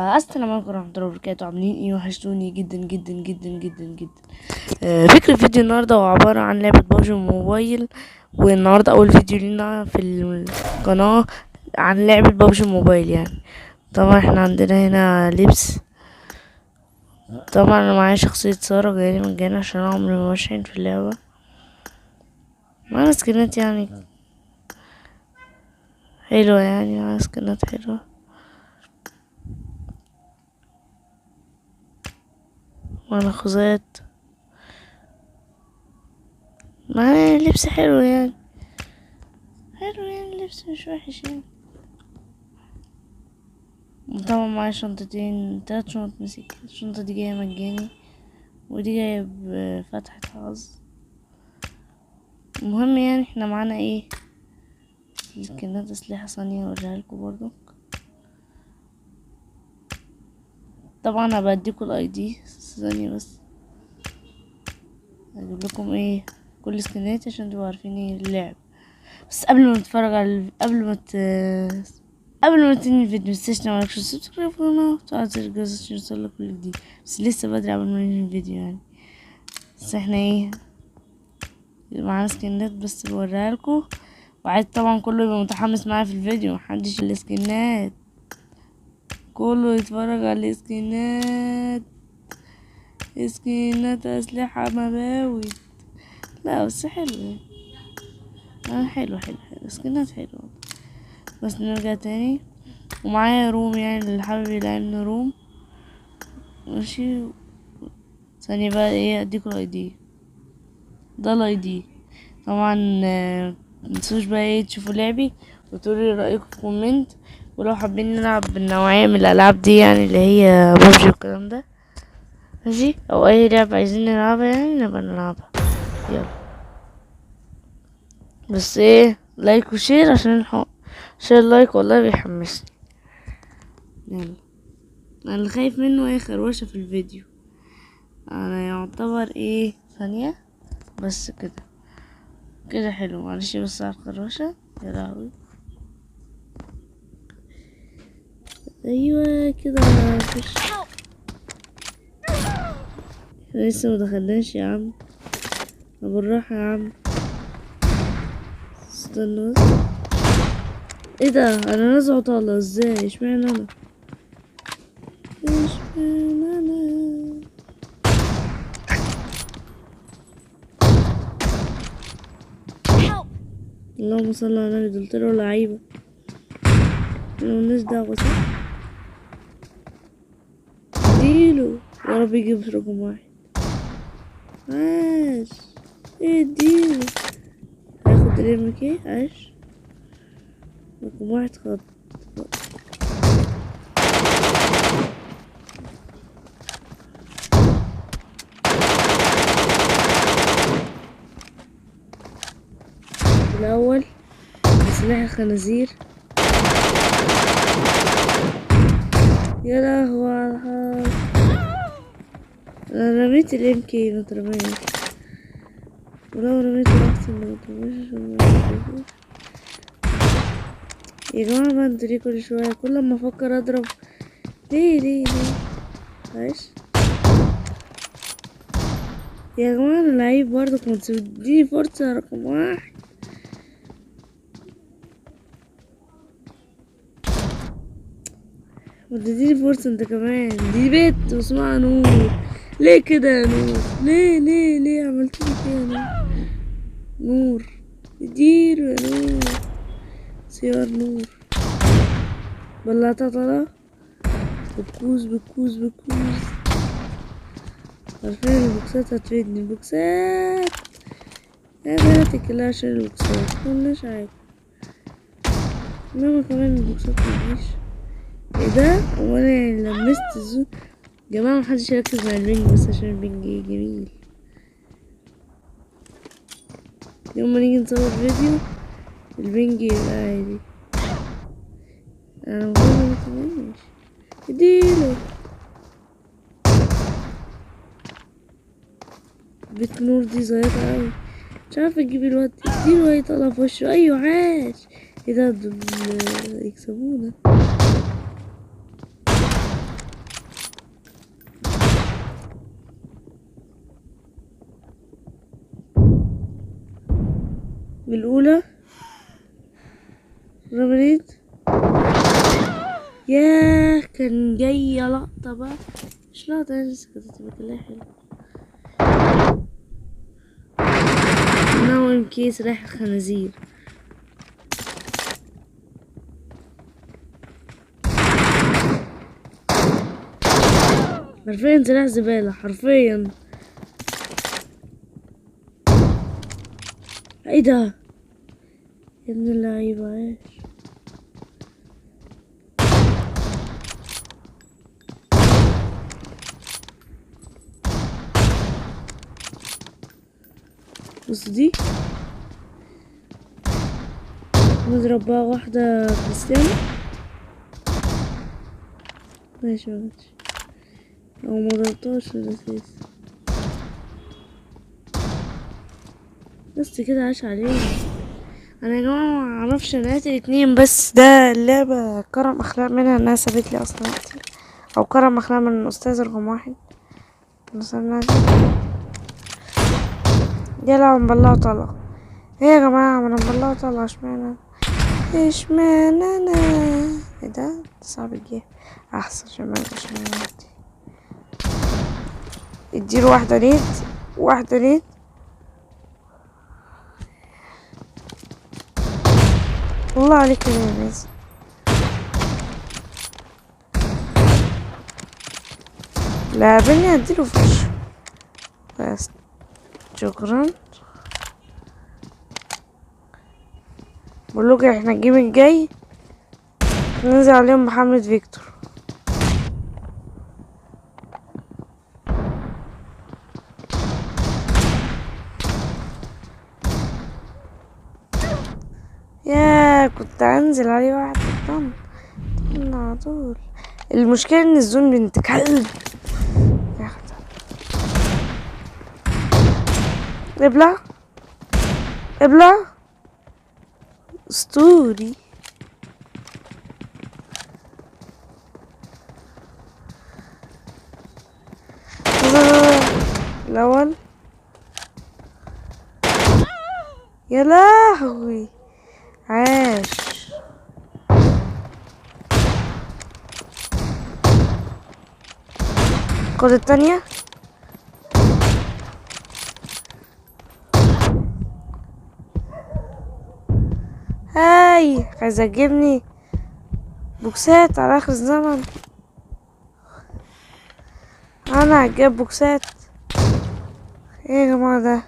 السلام عليكم ورحمة الله وبركاته. عاملين ايه؟ وحشتوني جدا جدا جدا جدا جدا. فكرة فيديو النهاردة هو عبارة عن لعبة بابجي موبايل، والنهاردة أول فيديو لينا في القناة عن لعبة بابجي موبايل يعني. طبعا احنا عندنا هنا لبس. طبعا انا معايا شخصية سارة جاية من جانا عشان انا عمري ما بشحن في اللعبة. معانا سكنات يعني حلوة، يعني معانا سكنات حلوة. معانا خوذات، معانا لبس حلو يعني. حلو يعني اللبس مش وحش يعني. طبعا معايا شنطتين، 3 شنط مسك. الشنطة دي جاية مجاني، ودي جاية بفتحة حظ. المهم يعني احنا معانا ايه، سكنات اسلحة ثانية اوريها لكم برضو. طبعا هبقى اديكوا الاي دي ثانية بس. هجيب لكم ايه كل سكنات عشان تبقوا عارفين ايه اللعب. بس قبل ما نتفرج على قبل ما تنهي الفيديو متنساش تعمل سبسكرايب للقناة وتفعل زر الجرس عشان يوصلك كل جديد. بس لسه بدري قبل ما ننهي الفيديو يعني. بس احنا ايه معانا سكنات بس بوريها لكم، وعايز طبعا كله يبقى متحمس معايا في الفيديو، محدش السكنات، كله يتفرج على السكنات. سكنات اسلحة مباوي. لا بس حلو حلو سكنات حلوة. بس نرجع تاني، ومعايا روم يعني اللي حابب يلعبنا روم ماشي. ثانية بقى ايه اديكوا الاي دي، ده الاي دي. طبعا متنسوش بقى ايه تشوفوا لعبي وتقولي رأيكم في كومنت. ولو حابين نلعب بالنوعية من الألعاب دي يعني اللي هي ببجي والكلام ده ماشي، أو أي لعبة عايزين نلعبها يعني نبقى نلعبها. يلا بس ايه لايك وشير شير لايك والله بيحمسني. يلا أنا اللي خايف منه ايه خروشة في الفيديو. أنا يعتبر ايه ثانية بس كده حلو. معلش بس على الخروشة يا لهوي. ايوه كده مفيش. لسه مدخلناش يا عم، بالراحة يا عم. استنى بس. ايه ده انا نازع طالة ازاي؟ اشمعنى انا؟ اللهم صل على النبي، دول طلعوا لعيبة ملناش دعوة صح؟ اديله يا رب يجيب رقم واحد. عاش اديله هاخد ريمك ايه عاش. رقم واحد خط. الأول سلاح الخنازير. يا لهوي على الحظ، انا رميت الام كي مترميش، ولو رميته احسن ما مترميش عشان ما يا جماعة بقى انتوا ليه كل شوية كل ما افكر اضرب؟ ليه عايش يا جماعة. انا لعيب برضه، كنت تديني فرصة رقم واحد. وتديني فرصة انت كمان. دي بنت واسمها نور. ليه كده يا نور؟ ليه عملت لي كده يا نور؟ نور اديله يا نور. سيار نور بلعتها طلع بكوز. عارفين البوكسات هتفيدني. البوكسات يا بناتي كلها عشان البوكسات ملناش عادي. انما كمان البوكسات مفيش. ايه ده؟ وانا يعني لمست الزون. جماعة محدش يركز مع البنج بس عشان البنج جميل. يوم ما نيجي نصور فيديو البنج يبقى عادي. انا مفضل متمنش اديله بيت نور دي زيادة اوي. مش عارفة اجيب الواد. اديله اي طلع في وشه. ايوه عاش. ايه ده دول يكسبونا. بالأولى رمريد. ياه كان جاية لقطة بقى، مش لقطة يعني، لسه كانت هتبقى كلها حلوة. انه ام سلاح الخنازير. حرفيا سلاح زبالة حرفيا. ايه ده يا ابن اللعيبة، عاش. بص دي نضرب بقى واحدة كريستيانو. ماشي ماشي، او مضربتهاش الاساس. بس كده عاش عليه. انا يا جماعة معرفش انا قاتل اتنين، بس ده اللعبة كرم اخلاق منها انها سابت لي اصلا اقتل، او كرم اخلاق من الاستاذ رقم واحد. وصلنا يلا مبلعه طلقة. ايه يا جماعة، ما انا مبلعه طلقة، اشمعنى انا؟ ايه ده صعب الجيم. احسن عشان اديله واحدة نيد، واحدة نيد. الله عليك يا ناس. لا بني اديله فش بس. شكرا. بقولك احنا الجيم الجاي ننزل عليهم بحملة فيكتور. يا كنت انزل عليه واحد طن على طول. المشكلة ان الزون بنت كلب. ابلع ابلع اسطوري. الاول يا لهوي عاش. خد التانية. هاي عايز اجيبني بوكسات على اخر الزمن. انا هجيب بوكسات. ايه يا جماعة ده،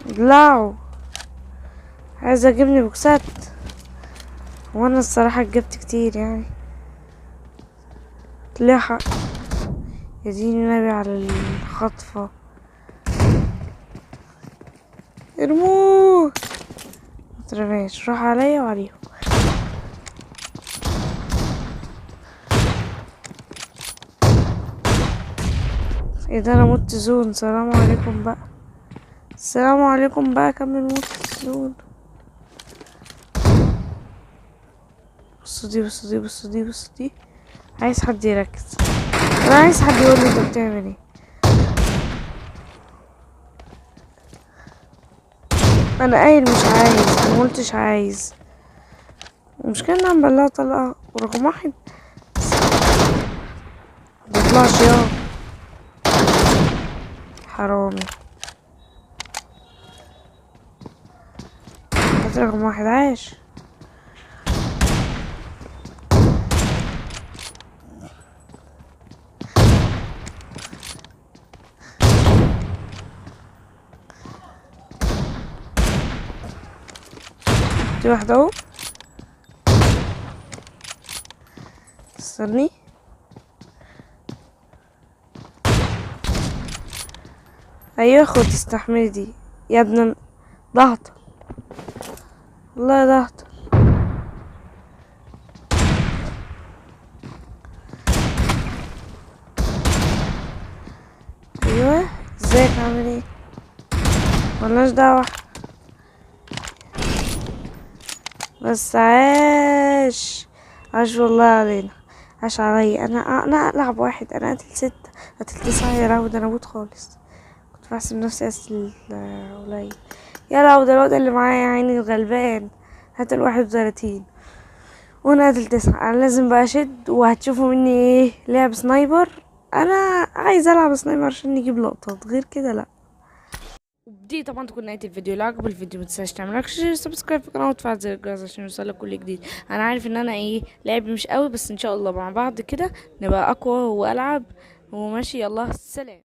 ابلعوا. عايز اجيبني بوكسات، وانا الصراحة جبت كتير يعني. لحق يا دين النبي على الخطفة. ارموه مترماش، راح عليا وعليهم. ايه ده انا مت زون. سلام عليكم بقى، السلام عليكم بقى، كمل موت زون. بصوا دي بصوا دي بصوا دي بصوا دي. عايز حد يركز، انا عايز حد يقول لي انت بتعمل ايه. انا قايل مش عايز، ما قلتش عايز. المشكلة ان انا مبلعه طلقة ورقم واحد مبيطلعش يا حرامي. بس رقم واحد عاش. دي واحدة اهو، استني. ايوه خد استحملي دي يا ابن ضغط. والله ضغط. ايوه ازيك عامل ايه، ملناش دعوة. بس عاش، عاش والله علينا، عاش عليا. انا العب واحد، انا قتل 6 قتل 9 يا لهوي، ده انا موت خالص. كنت بحسب نفسي اسل قليل. يلا وده الواد اللي معايا يا عيني غلبان، هات ال31 وانا قاتل 9. انا لازم بقى اشد، وهتشوفوا مني ايه لعب سنايبر. انا عايز العب سنايبر عشان نجيب لقطات، غير كده لا. ودي طبعا تكون نهايه الفيديو. لو عجب الفيديو متنساش تعمل لايك سبسكرايب في القناه وتفعل زر الجرس عشان يوصلك كل جديد. انا عارف ان انا ايه لعبي مش قوي، بس ان شاء الله مع بعض كده نبقى اقوى والعب وماشي. يلا سلام.